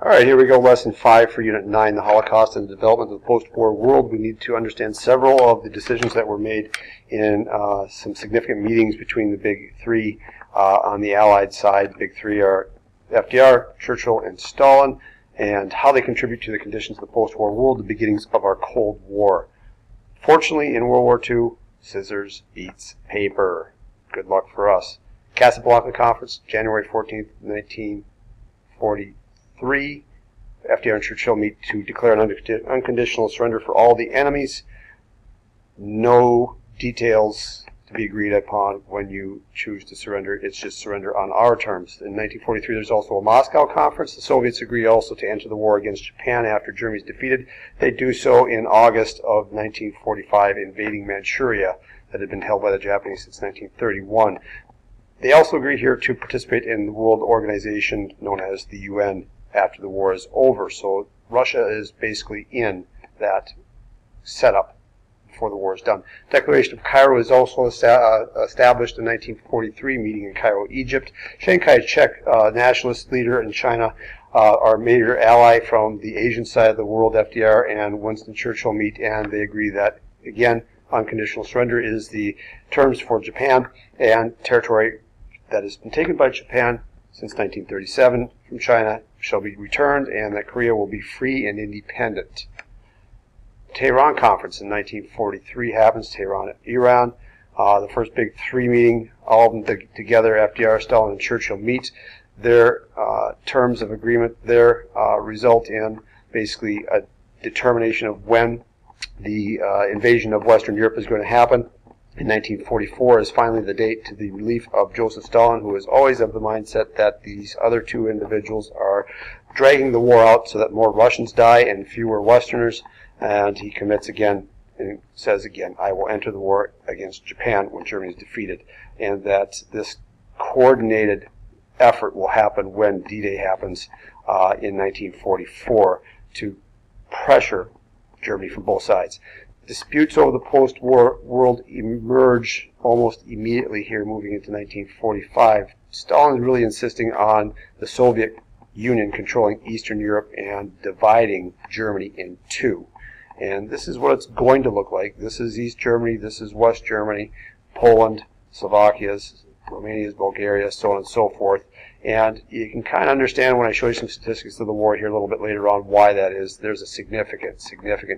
All right, here we go, Lesson 5 for Unit 9, the Holocaust and the Development of the Post-War World. We need to understand several of the decisions that were made in some significant meetings between the big three on the Allied side. The big three are FDR, Churchill, and Stalin, and how they contribute to the conditions of the post-war world, the beginnings of our Cold War. Fortunately, in World War II, scissors beats paper. Good luck for us. Casablanca Conference, January 14th, 1943. FDR and Churchill meet to declare an unconditional surrender for all the enemies. No details to be agreed upon when you choose to surrender. It's just surrender on our terms. In 1943, there's also a Moscow Conference. The Soviets agree also to enter the war against Japan after Germany is defeated. They do so in August of 1945, invading Manchuria that had been held by the Japanese since 1931. They also agree here to participate in the world organization known as the UN after the war is over. So Russia is basically in that setup before the war is done. Declaration of Cairo is also established in 1943, meeting in Cairo, Egypt. Chiang Kai-shek, nationalist leader in China, our major ally from the Asian side of the world, FDR and Winston Churchill meet, and they agree that, again, unconditional surrender is the terms for Japan, and territory that has been taken by Japan since 1937 from China shall be returned, and that Korea will be free and independent. Tehran Conference in 1943 happens, Tehran, Iran. The first big three meeting, all of them together, FDR, Stalin, and Churchill meet. Their terms of agreement there result in basically a determination of when the invasion of Western Europe is going to happen. In 1944 is finally the date, to the relief of Joseph Stalin, who is always of the mindset that these other two individuals are dragging the war out so that more Russians die and fewer Westerners. And he commits again and says again, I will enter the war against Japan when Germany is defeated. And that this coordinated effort will happen when D-Day happens in 1944 to pressure Germany from both sides. Disputes over the post-war world emerge almost immediately here, moving into 1945. Stalin is really insisting on the Soviet Union controlling Eastern Europe and dividing Germany in two. And this is what it's going to look like. This is East Germany, this is West Germany, Poland, Slovakia, Romania, Bulgaria, so on and so forth. And you can kind of understand when I show you some statistics of the war here a little bit later on why that is. There's a significant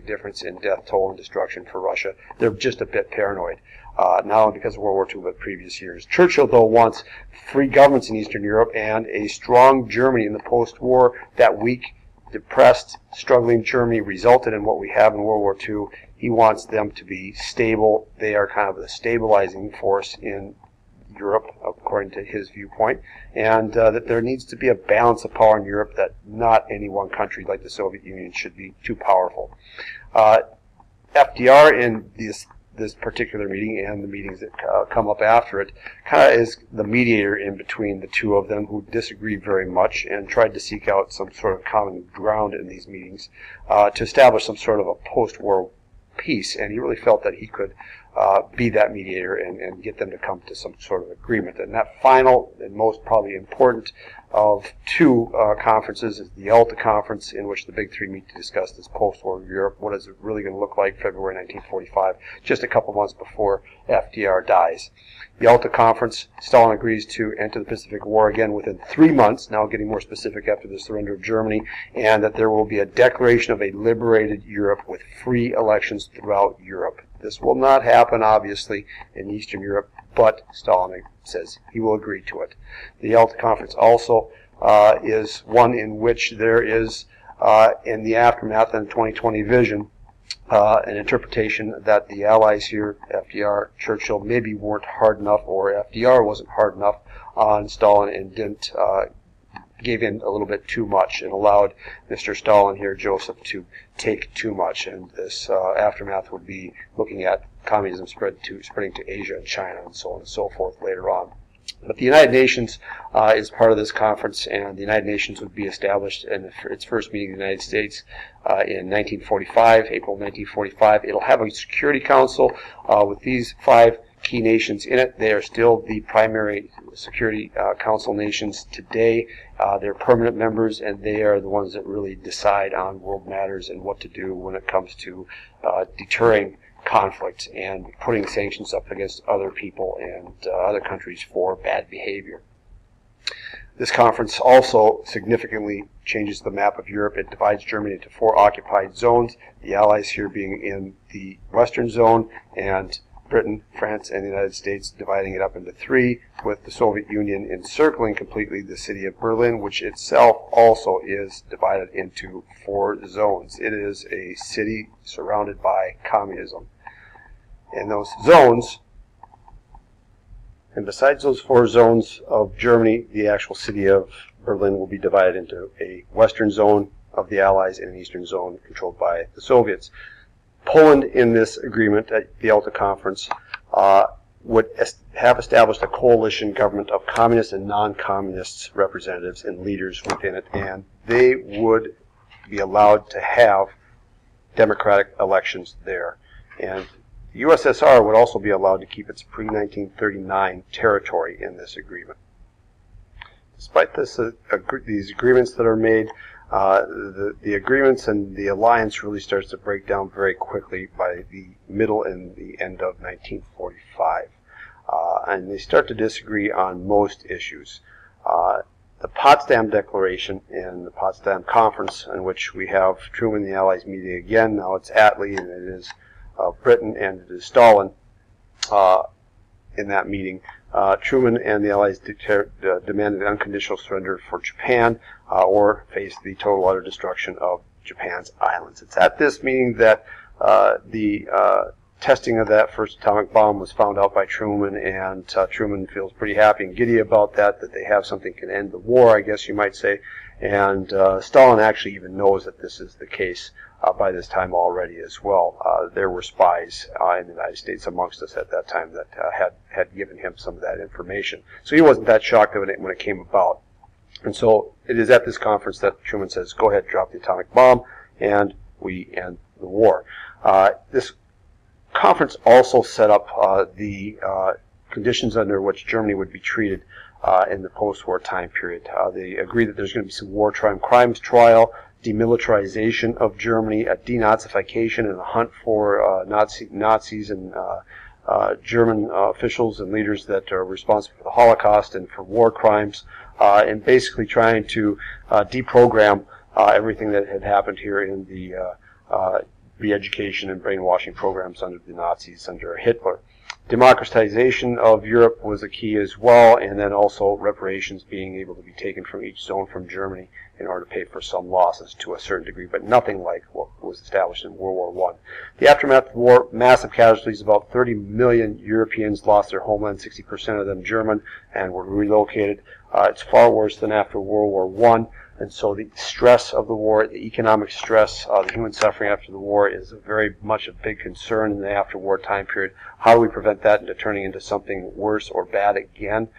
difference in death toll and destruction for Russia. They're just a bit paranoid, not only because of World War II, but previous years. Churchill, though, wants free governments in Eastern Europe and a strong Germany in the post-war. That weak, depressed, struggling Germany resulted in what we have in World War II. He wants them to be stable. They are kind of the stabilizing force in Europe, according to his viewpoint, and that there needs to be a balance of power in Europe, that not any one country like the Soviet Union should be too powerful. FDR in this particular meeting and the meetings that come up after it kind of is the mediator in between the two of them, who disagreed very much and tried to seek out some sort of common ground in these meetings to establish some sort of a post-war peace, and he really felt that he could be that mediator and get them to come to some sort of agreement. And that final and most probably important of two conferences is the Yalta Conference, in which the big three meet to discuss this post-war Europe. What is it really going to look like? February 1945, just a couple months before FDR dies. The Yalta Conference, Stalin agrees to enter the Pacific War again within 3 months, now getting more specific after the surrender of Germany, and that there will be a declaration of a liberated Europe with free elections throughout Europe. This will not happen, obviously, in Eastern Europe, but Stalin says he will agree to it. The Yalta Conference also is one in which there is, in the aftermath and 2020 vision, an interpretation that the Allies here, FDR, Churchill, maybe weren't hard enough, or FDR wasn't hard enough on Stalin and didn't gave in a little bit too much and allowed Mr. Stalin here, Joseph, to take too much. And this aftermath would be looking at communism spreading to Asia and China and so on and so forth later on. But the United Nations is part of this conference, and the United Nations would be established in its first meeting in the United States in 1945, April 1945. It'll have a Security Council with these 5 key nations in it. They are still the primary Security Council nations today. They're permanent members, and they are the ones that really decide on world matters and what to do when it comes to deterring conflict and putting sanctions up against other people and other countries for bad behavior. This conference also significantly changes the map of Europe. It divides Germany into 4 occupied zones, the Allies here being in the Western zone, and Britain, France, and the United States dividing it up into 3, with the Soviet Union encircling completely the city of Berlin, which itself also is divided into 4 zones. It is a city surrounded by communism. And those zones, and besides those 4 zones of Germany, the actual city of Berlin will be divided into a western zone of the Allies and an eastern zone controlled by the Soviets. Poland, in this agreement at the Yalta Conference, would have established a coalition government of communist and non-communist representatives and leaders within it, and they would be allowed to have democratic elections there. And the USSR would also be allowed to keep its pre-1939 territory in this agreement. Despite this, these agreements that are made, the agreements and the alliance really starts to break down very quickly by the middle and the end of 1945. And they start to disagree on most issues. The Potsdam Declaration and the Potsdam Conference, in which we have Truman and the Allies meeting again. Now it's Attlee, and it is Britain, and it is Stalin in that meeting. Truman and the Allies demanded unconditional surrender for Japan or face the total utter destruction of Japan's islands. It's at this meeting that the testing of that first atomic bomb was found out by Truman, and Truman feels pretty happy and giddy about that they have something that can end the war, I guess you might say. And Stalin actually even knows that this is the case by this time already as well. There were spies in the United States amongst us at that time that had given him some of that information. So he wasn't that shocked when it came about. And so it is at this conference that Truman says, go ahead, drop the atomic bomb, and we end the war. This conference also set up the conditions under which Germany would be treated in the post-war time period. They agreed that there's going to be some war crimes trial, demilitarization of Germany, a denazification, and a hunt for Nazis and German officials and leaders that are responsible for the Holocaust and for war crimes, and basically trying to deprogram everything that had happened here in the re-education and brainwashing programs under the Nazis, under Hitler. Democratization of Europe was a key as well, and then also reparations being able to be taken from each zone from Germany in order to pay for some losses to a certain degree, but nothing like what was established in World War I. The aftermath of the war, massive casualties, about 30 million Europeans lost their homeland, 60% of them German, and were relocated. It's far worse than after World War I. And so the stress of the war, the economic stress, the human suffering after the war is very much a big concern in the after-war time period. How do we prevent that into turning into something worse or bad again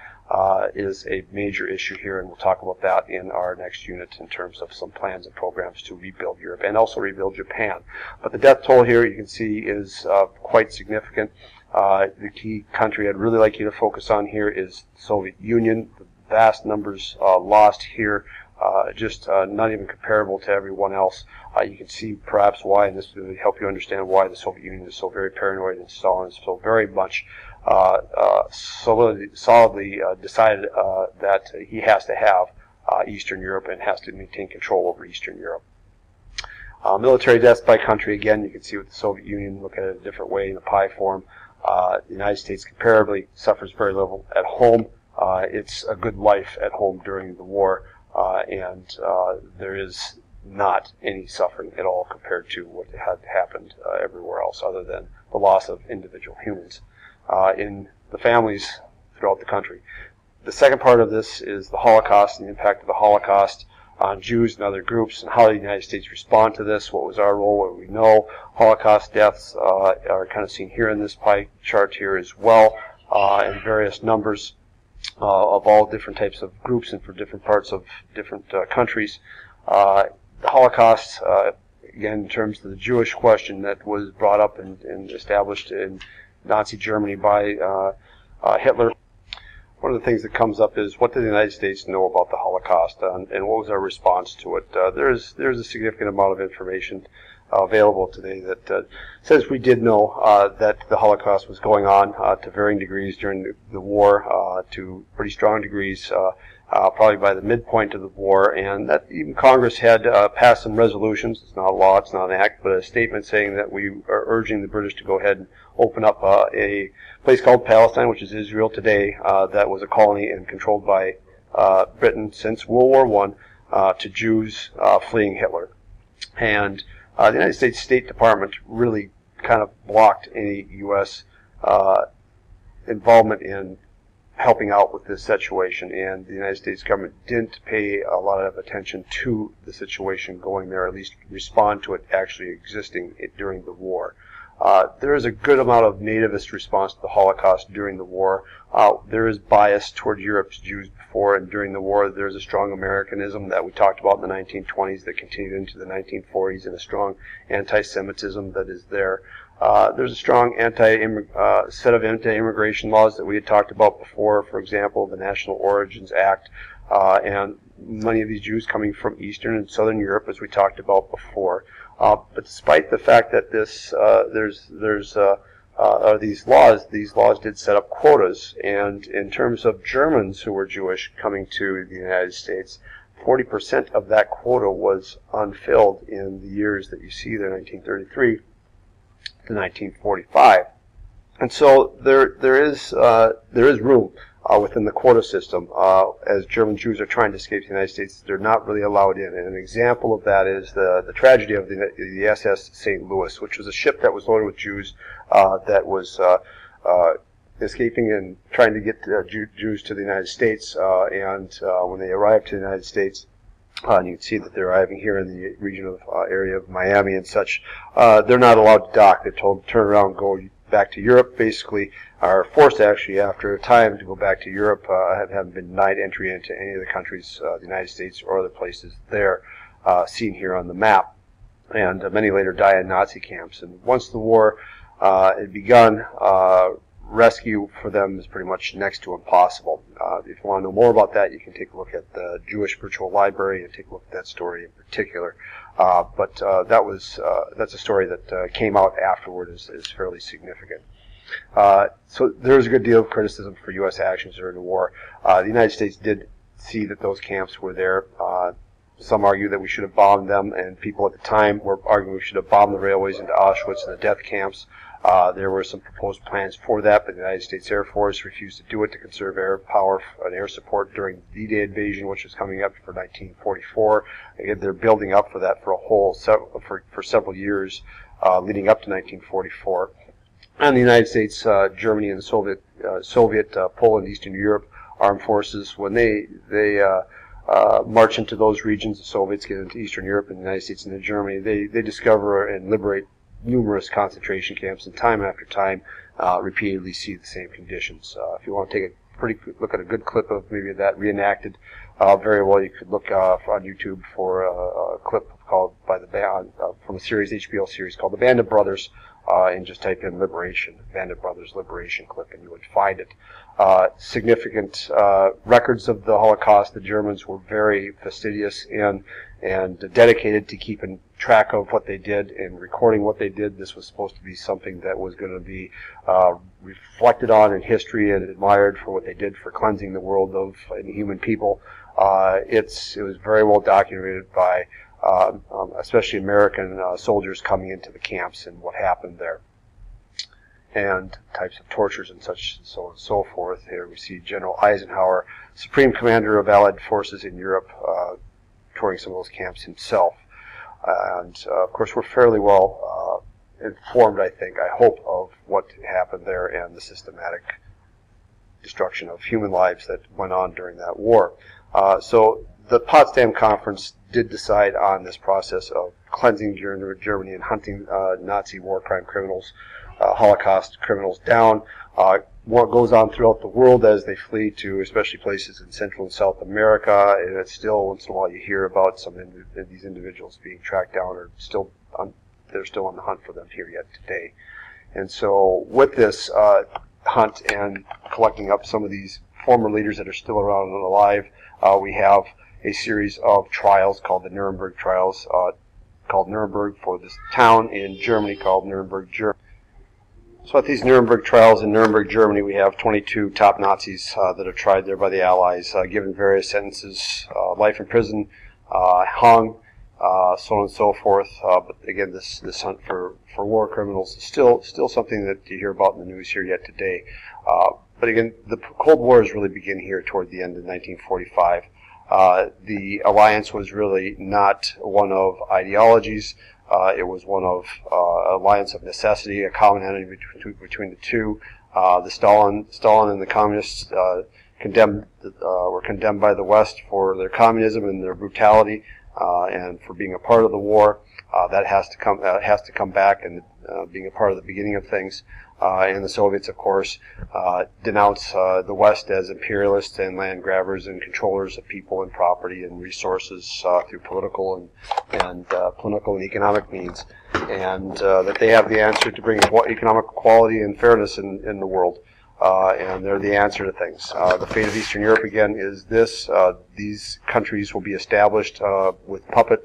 is a major issue here, and we'll talk about that in our next unit in terms of some plans and programs to rebuild Europe and also rebuild Japan. But the death toll here, you can see, is quite significant. The key country I'd really like you to focus on here is the Soviet Union. The vast numbers lost here. Just not even comparable to everyone else. You can see perhaps why, and this will help you understand why the Soviet Union is so very paranoid and Stalin is so very much solidly decided that he has to have Eastern Europe and has to maintain control over Eastern Europe. Military deaths by country, again, you can see with the Soviet Union, look at it a different way in a pie form. The United States comparably suffers very little at home. It's a good life at home during the war. And there is not any suffering at all compared to what had happened everywhere else, other than the loss of individual humans in the families throughout the country. The second part of this is the Holocaust and the impact of the Holocaust on Jews and other groups, and how did the United States respond to this? What was our role? What do we know? Holocaust deaths are kind of seen here in this pie chart here as well, in various numbers. Of all different types of groups and for different parts of different countries. The Holocaust, again, in terms of the Jewish question that was brought up and established in Nazi Germany by Hitler. One of the things that comes up is, what did the United States know about the Holocaust, and what was our response to it? There's a significant amount of information available today that says we did know that the Holocaust was going on to varying degrees during the war, to pretty strong degrees probably by the midpoint of the war, and that even Congress had passed some resolutions. It's not a law, it's not an act, but a statement saying that we are urging the British to go ahead and open up a place called Palestine, which is Israel today, that was a colony and controlled by Britain since World War I, to Jews fleeing Hitler. And the United States State Department really kind of blocked any U.S. Involvement in helping out with this situation, and the United States government didn't pay a lot of attention to the situation going there, at least respond to it actually existing during the war. There is a good amount of nativist response to the Holocaust during the war. There is bias toward Europe's Jews before and during the war. There's a strong Americanism that we talked about in the 1920s that continued into the 1940s, and a strong anti-Semitism that is there. There's a strong set of anti-immigration laws that we had talked about before, for example, the National Origins Act, and many of these Jews coming from Eastern and Southern Europe, as we talked about before. But despite the fact that these laws did set up quotas, and in terms of Germans who were Jewish coming to the United States, 40% of that quota was unfilled in the years that you see there, 1933 to 1945. And so there is room within the quota system. As German Jews are trying to escape the United States, they're not really allowed in. And an example of that is the tragedy of the SS St. Louis, which was a ship that was loaded with Jews that was escaping and trying to get Jews to the United States. And when they arrived to the United States, and you can see that they're arriving here in the region of area of Miami and such, they're not allowed to dock. They're told to turn around and go back to Europe, basically, are forced actually after a time to go back to Europe, haven't been denied entry into any of the countries, the United States or other places there, seen here on the map. And many later die in Nazi camps. And once the war had begun, rescue for them is pretty much next to impossible. If you want to know more about that, you can take a look at the Jewish Virtual Library and take a look at that story in particular. But that's a story that came out afterward is fairly significant. So there was a good deal of criticism for U.S. actions during the war. The United States did see that those camps were there. Some argue that we should have bombed them, and people at the time were arguing we should have bombed the railways into Auschwitz and the death camps. There were some proposed plans for that, but the United States Air Force refused to do it to conserve air power and air support during the D-Day invasion, which was coming up for 1944. Again, they're building up for that for several years leading up to 1944. And the United States, Germany, and the Soviet Poland, Eastern Europe armed forces, when they march into those regions, the Soviets get into Eastern Europe, and the United States into Germany, they discover and liberate numerous concentration camps, and time after time repeatedly see the same conditions. If you want to take a pretty quick look at a good clip of maybe that reenacted, very well you could look on YouTube for a clip called by the band from a HBO series called The Band of Brothers, and just type in Liberation, Band of Brothers Liberation clip, and you would find it. Significant records of the Holocaust. The Germans were very fastidious and dedicated to keeping track of what they did and recording what they did. This was supposed to be something that was going to be reflected on in history and admired for what they did for cleansing the world of inhuman people. It was very well documented by especially American soldiers coming into the camps and what happened there, and types of tortures and such, so on and so forth. Here we see General Eisenhower, Supreme Commander of Allied forces in Europe, touring some of those camps himself. And of course, we're fairly well informed, I hope, of what happened there and the systematic destruction of human lives that went on during that war. So the Potsdam Conference did decide on this process of cleansing Germany and hunting Nazi war crime criminals, Holocaust criminals down. What goes on throughout the world as they flee to especially places in Central and South America, and it's still once in a while you hear about some of these individuals being tracked down, or they're still on the hunt for them here yet today. And so with this hunt and collecting up some of these former leaders that are still around and alive, we have a series of trials called the Nuremberg trials, called Nuremberg for this town in Germany called Nuremberg, Germany. So at these Nuremberg trials in Nuremberg, Germany, we have 22 top Nazis that are tried there by the Allies, given various sentences, life in prison, hung, so on and so forth. But again, this hunt for war criminals is still something that you hear about in the news here yet today. But again, the Cold Wars really begin here toward the end of 1945. The alliance was really not one of ideologies. It was one of alliance of necessity, a common enemy between the two. The Stalin and the communists were condemned by the West for their communism and their brutality, and for being a part of the war. That has to come back and being a part of the beginning of things. And the Soviets, of course, denounce the West as imperialists and land grabbers and controllers of people and property and resources through political and economic means, and that they have the answer to bring economic equality and fairness in the world. And they're the answer to things. The fate of Eastern Europe, again, is this. These countries will be established with puppet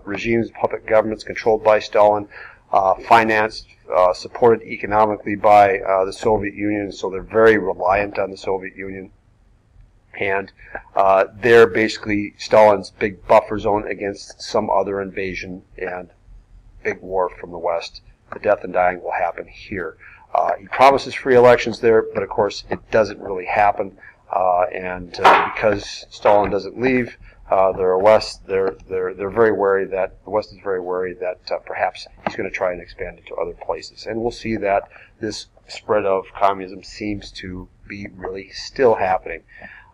regimes, puppet governments controlled by Stalin, financed, supported economically by the Soviet Union, so they're very reliant on the Soviet Union. And they're basically Stalin's big buffer zone against some other invasion and big war from the West. The death and dying will happen here. He promises free elections there, but of course it doesn't really happen. And because Stalin doesn't leave, they're very wary that the West is very wary that perhaps he's going to try and expand it to other places. And we'll see that this spread of communism seems to be really still happening.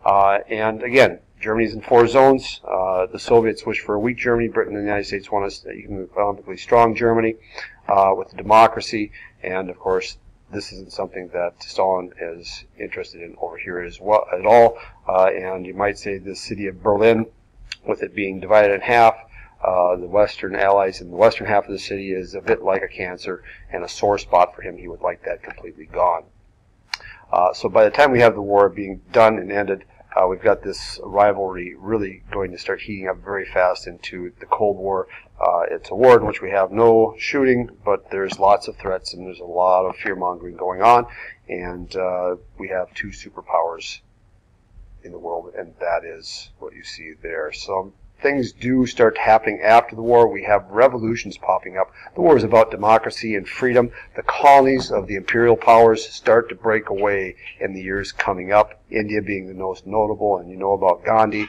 And again, Germany's in 4 zones. The Soviets wish for a weak Germany. Britain and the United States want an economically strong Germany with democracy. And of course, this isn't something that Stalin is interested in over here as well at all. And you might say the city of Berlin, with it being divided in half, the Western Allies in the western half of the city is a bit like a cancer and a sore spot for him. He would like that completely gone. So by the time we have the war being done and ended, we've got this rivalry really going to start heating up very fast into the Cold War. It's a war in which we have no shooting, but there's lots of threats and there's a lot of fear-mongering going on. And we have 2 superpowers in the world, and that is what you see there. So things do start happening after the war. We have revolutions popping up. The war is about democracy and freedom. The colonies of the imperial powers start to break away in the years coming up, India being the most notable, and you know about Gandhi.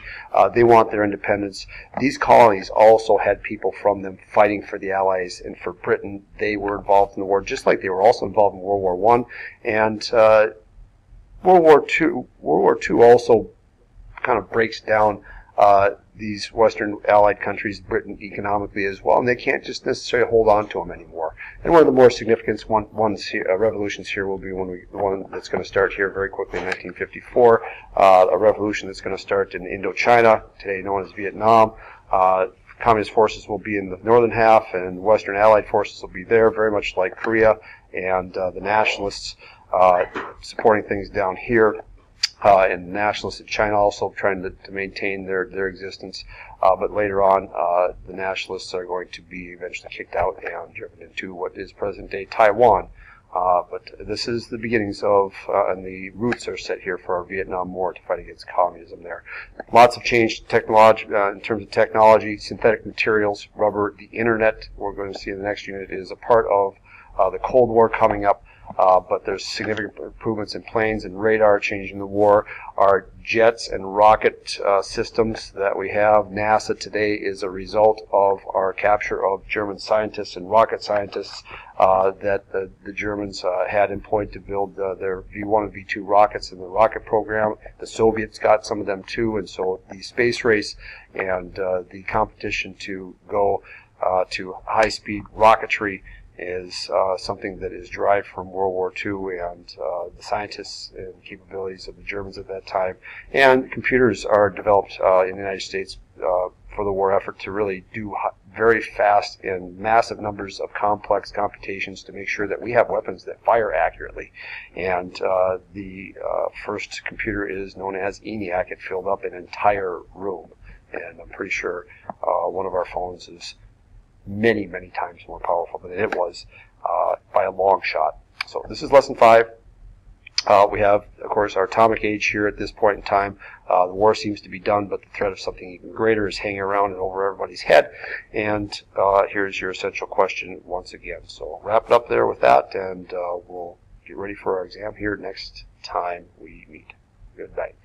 They want their independence. These colonies also had people from them fighting for the Allies and for Britain. They were involved in the war, just like they were also involved in World War I. And World War II also kind of breaks down these Western Allied countries, Britain economically as well, and they can't just necessarily hold on to them anymore. And one of the more significant revolutions here will be the one that's going to start here very quickly in 1954, a revolution that's going to start in Indochina, today known as Vietnam. Communist forces will be in the northern half, and Western Allied forces will be there, very much like Korea, and the nationalists supporting things down here. And the nationalists in China also trying to maintain their existence. But later on, the nationalists are going to be eventually kicked out and driven into what is present-day Taiwan. But this is the beginnings of, and the roots are set here for our Vietnam War to fight against communism there. Lots of change in terms of technology, synthetic materials, rubber, the internet, we're going to see in the next unit, is a part of the Cold War coming up. But there's significant improvements in planes and radar changing the war. Our jets and rocket systems that we have, NASA today, is a result of our capture of German scientists and rocket scientists that the Germans had employed to build their V-1 and V-2 rockets in the rocket program. The Soviets got some of them too, and so the space race and the competition to go to high-speed rocketry is something that is derived from World War II and the scientists and capabilities of the Germans at that time. And computers are developed in the United States for the war effort to really do very fast and massive numbers of complex computations to make sure that we have weapons that fire accurately. And the first computer is known as ENIAC. It filled up an entire room. And I'm pretty sure one of our phones is many, many times more powerful than it was by a long shot. So this is lesson 5. We have, of course, our atomic age here at this point in time. The war seems to be done, but the threat of something even greater is hanging around and over everybody's head. And here's your essential question once again. So wrap it up there with that, and we'll get ready for our exam here next time we meet. Good night.